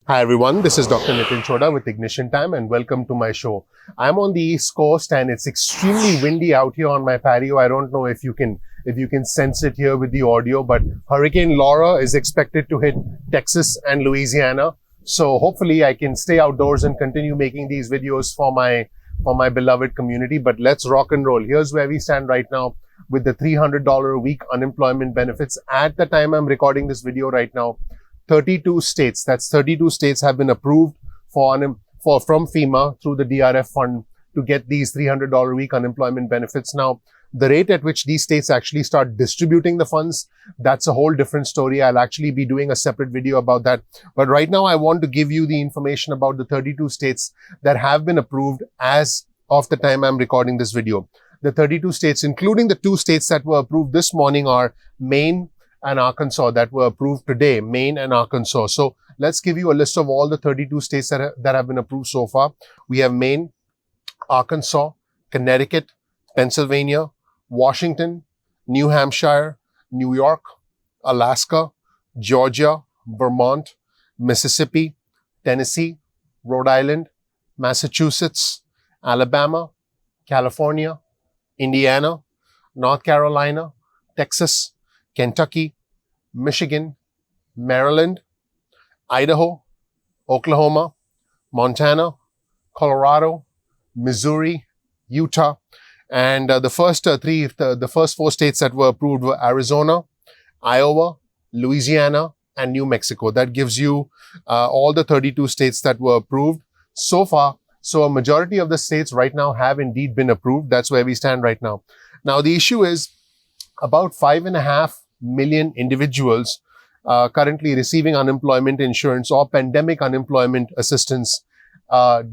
Hi everyone, this is Dr. Nitin Choda with Ignition Time and welcome to my show. I'm on the East Coast and it's extremely windy out here on my patio. I don't know if you can sense it here with the audio, but Hurricane Laura is expected to hit Texas and Louisiana. So hopefully I can stay outdoors and continue making these videos for my beloved community. But let's rock and roll. Here's where we stand right now with the $300 a week unemployment benefits. At the time I'm recording this video right now, 32 states, that's 32 states have been approved from FEMA through the DRF fund to get these $300 a week unemployment benefits. Now, the rate at which these states actually start distributing the funds, that's a whole different story. I'll actually be doing a separate video about that. But right now, I want to give you the information about the 32 states that have been approved as of the time I'm recording this video. The 32 states, including the 2 states that were approved this morning, are Maine and Arkansas, that were approved today, Maine and Arkansas. So let's give you a list of all the 32 states that have been approved so far. We have Maine, Arkansas, Connecticut, Pennsylvania, Washington, New Hampshire, New York, Alaska, Georgia, Vermont, Mississippi, Tennessee, Rhode Island, Massachusetts, Alabama, California, Indiana, North Carolina, Texas, Kentucky, Michigan, Maryland, Idaho, Oklahoma, Montana, Colorado, Missouri, Utah, and the first 4 states that were approved were Arizona, Iowa, Louisiana, and New Mexico. That gives you all the 32 states that were approved so far. So a majority of the states right now have indeed been approved. That's where we stand right now. Now, the issue is about 5.5 million individuals currently receiving unemployment insurance or pandemic unemployment assistance. There are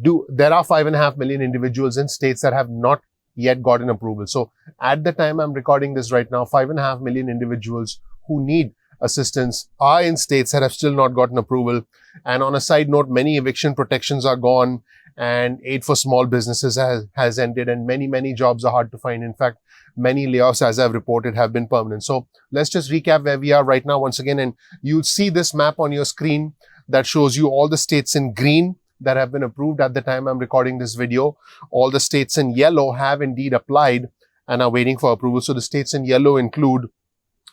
5.5 million individuals in states that have not yet gotten approval. So at the time I'm recording this right now, 5.5 million individuals who need assistance are in states that have still not gotten approval. And on a side note, many eviction protections are gone and aid for small businesses has ended, and many jobs are hard to find. In fact, many layoffs, as I've reported, have been permanent. So let's just recap where we are right now once again. And you'll see this map on your screen that shows you all the states in green that have been approved at the time I'm recording this video. All the states in yellow have indeed applied and are waiting for approval. So the states in yellow include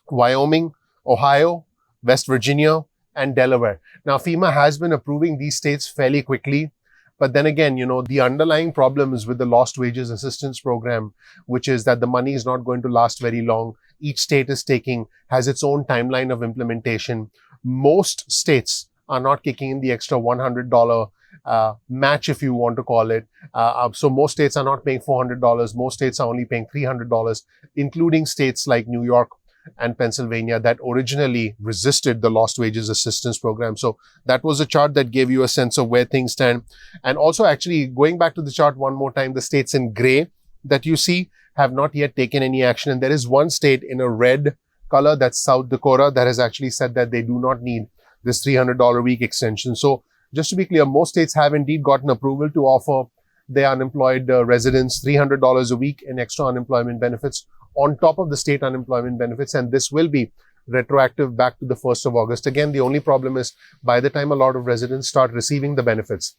Wyoming, Ohio, West Virginia, and Delaware. Now, FEMA has been approving these states fairly quickly. But then again, the underlying problem is with the Lost Wages Assistance Program, which is that the money is not going to last very long. Each state has its own timeline of implementation. Most states are not kicking in the extra $100 match, if you want to call it. So most states are not paying $400. Most states are only paying $300, including states like New York and Pennsylvania that originally resisted the Lost Wages Assistance Program. So that was a chart that gave you a sense of where things stand. And also, actually, going back to the chart one more time, the states in gray that you see have not yet taken any action. And there is one state in a red color, that's South Dakota, that has actually said that they do not need this $300 a week extension. So just to be clear, most states have indeed gotten approval to offer their unemployed residents $300 a week in extra unemployment benefits on top of the state unemployment benefits, and this will be retroactive back to the 1st of August. Again, the only problem is by the time a lot of residents start receiving the benefits,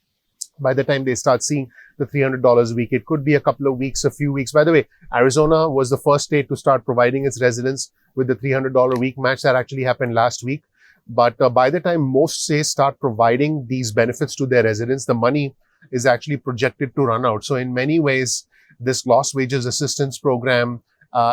by the time they start seeing the $300 a week, it could be a couple of weeks, a few weeks. By the way, Arizona was the first state to start providing its residents with the $300 a week match. That actually happened last week. But by the time most states start providing these benefits to their residents, the money is actually projected to run out. So in many ways, this Lost Wages Assistance Program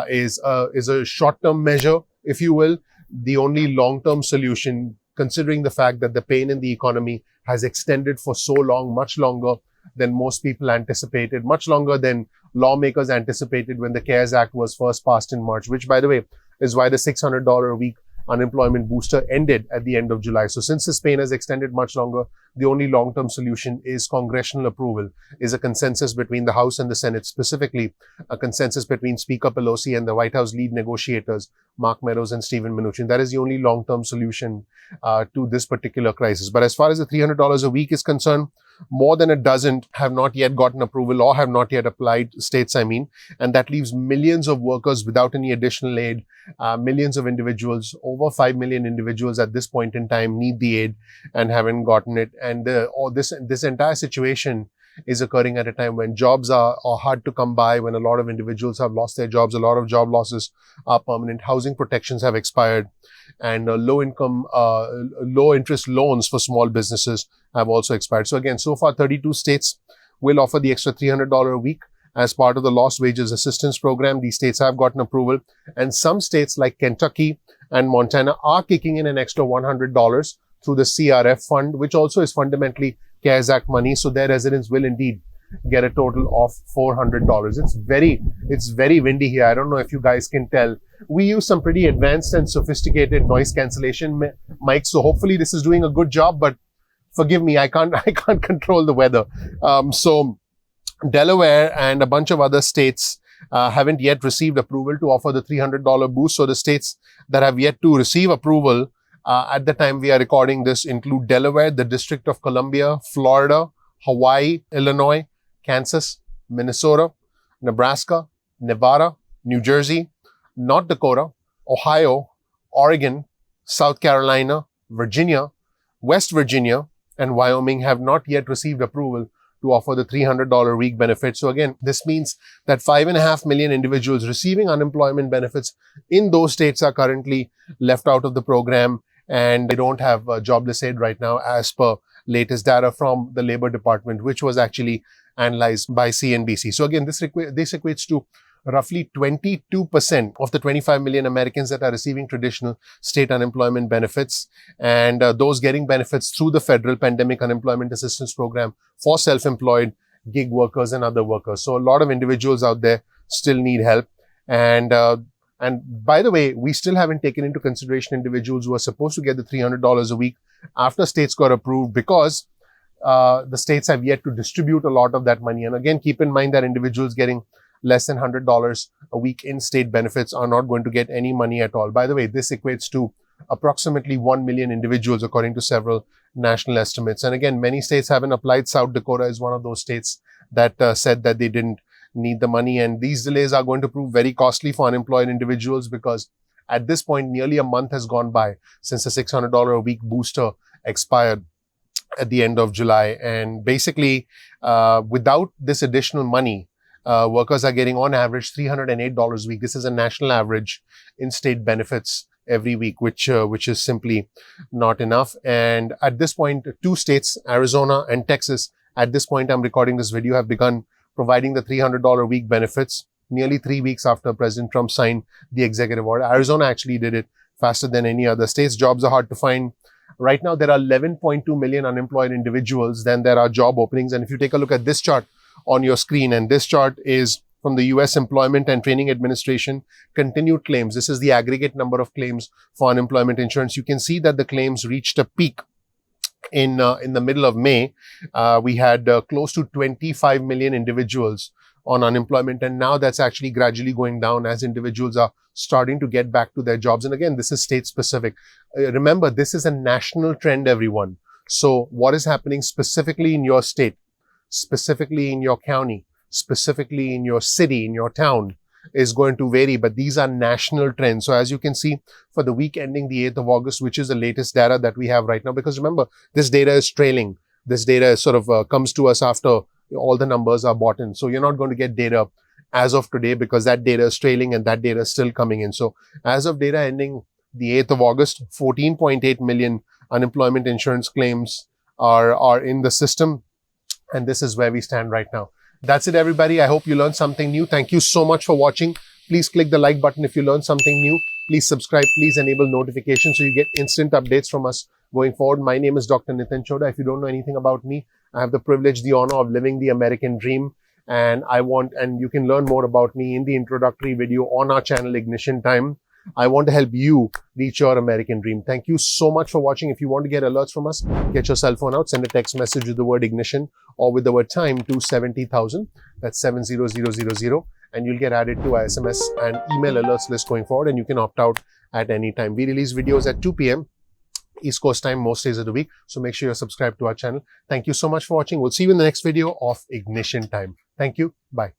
is a short-term measure, if you will. The only long-term solution, considering the fact that the pain in the economy has extended for so long, much longer than most people anticipated, much longer than lawmakers anticipated when the CARES Act was first passed in March, which, by the way, is why the $600 a week unemployment booster ended at the end of July. So since this pain has extended much longer, the only long-term solution is congressional approval, is a consensus between the House and the Senate, specifically a consensus between Speaker Pelosi and the White House lead negotiators, Mark Meadows and Stephen Mnuchin. That is the only long-term solution to this particular crisis. But as far as the $300 a week is concerned, more than a dozen have not yet gotten approval or have not yet applied, states I mean, and that leaves millions of workers without any additional aid. Millions of individuals, over 5 million individuals at this point in time, need the aid and haven't gotten it. And this entire situation is occurring at a time when jobs are hard to come by, when a lot of individuals have lost their jobs, a lot of job losses are permanent, housing protections have expired, and low interest loans for small businesses have also expired. So again, so far 32 states will offer the extra $300 a week as part of the Lost Wages Assistance Program. These states have gotten approval, and some states like Kentucky and Montana are kicking in an extra $100 through the CRF fund, which also is fundamentally CARES Act money. So their residents will indeed get a total of $400. It's very windy here. I don't know if you guys can tell. We use some pretty advanced and sophisticated noise cancellation mics, so hopefully this is doing a good job, but forgive me, I can't control the weather. So Delaware and a bunch of other states haven't yet received approval to offer the $300 boost. So the states that have yet to receive approval at the time we are recording this include Delaware, the District of Columbia, Florida, Hawaii, Illinois, Kansas, Minnesota, Nebraska, Nevada, New Jersey, North Dakota, Ohio, Oregon, South Carolina, Virginia, West Virginia, and Wyoming have not yet received approval to offer the $300 week benefit. So again, this means that 5.5 million individuals receiving unemployment benefits in those states are currently left out of the program, and they don't have jobless aid right now as per latest data from the Labor Department, which was actually analyzed by CNBC. So again, this equates to roughly 22% of the 25 million Americans that are receiving traditional state unemployment benefits, and those getting benefits through the federal pandemic unemployment assistance program for self-employed, gig workers and other workers. So a lot of individuals out there still need help. And by the way, we still haven't taken into consideration individuals who are supposed to get the $300 a week after states got approved, because the states have yet to distribute a lot of that money. And again, keep in mind that individuals getting less than $100 a week in state benefits are not going to get any money at all. By the way, this equates to approximately 1 million individuals according to several national estimates. And again, many states haven't applied. South Dakota is one of those states that said that they didn't need the money. And these delays are going to prove very costly for unemployed individuals, because at this point, nearly a month has gone by since the $600 a week booster expired at the end of July. And basically, without this additional money, workers are getting on average $308 a week. This is a national average in state benefits every week, which is simply not enough. And at this point, 2 states, Arizona and Texas, at this point I'm recording this video, have begun providing the $300 a week benefits nearly 3 weeks after President Trump signed the executive order. Arizona actually did it faster than any other states. Jobs are hard to find. Right now, there are 11.2 million unemployed individuals. Then there are job openings. And if you take a look at this chart on your screen, and this chart is from the U.S. Employment and Training Administration continued claims. This is the aggregate number of claims for unemployment insurance. You can see that the claims reached a peak in the middle of May. We had close to 25 million individuals on unemployment, and now that's actually gradually going down as individuals are starting to get back to their jobs. And again, this is state specific. Remember, this is a national trend, everyone. So what is happening specifically in your state, specifically in your county, specifically in your city, in your town, is going to vary, but these are national trends. So as you can see, for the week ending the 8th of August, which is the latest data that we have right now, because remember, this data is trailing. This data sort of comes to us after all the numbers are bought in. So you're not going to get data as of today, because that data is trailing and that data is still coming in. So as of data ending the 8th of August, 14.8 million unemployment insurance claims are in the system. And this is where we stand right now. That's it, everybody. I hope you learned something new. Thank you so much for watching. Please click the like button if you learned something new. Please subscribe. Please enable notifications so you get instant updates from us going forward. My name is Dr. Nitin Chhoda. If you don't know anything about me, I have the privilege, the honor of living the American dream. And you can learn more about me in the introductory video on our channel, Ignition Time. I want to help you reach your American dream. Thank you so much for watching. If you want to get alerts from us, get your cell phone out, send a text message with the word ignition or with the word time to 70,000. That's 70000. And you'll get added to our SMS and email alerts list going forward. And you can opt out at any time. We release videos at 2 p.m. East Coast time most days of the week. So make sure you're subscribed to our channel. Thank you so much for watching. We'll see you in the next video of Ignition Time. Thank you. Bye.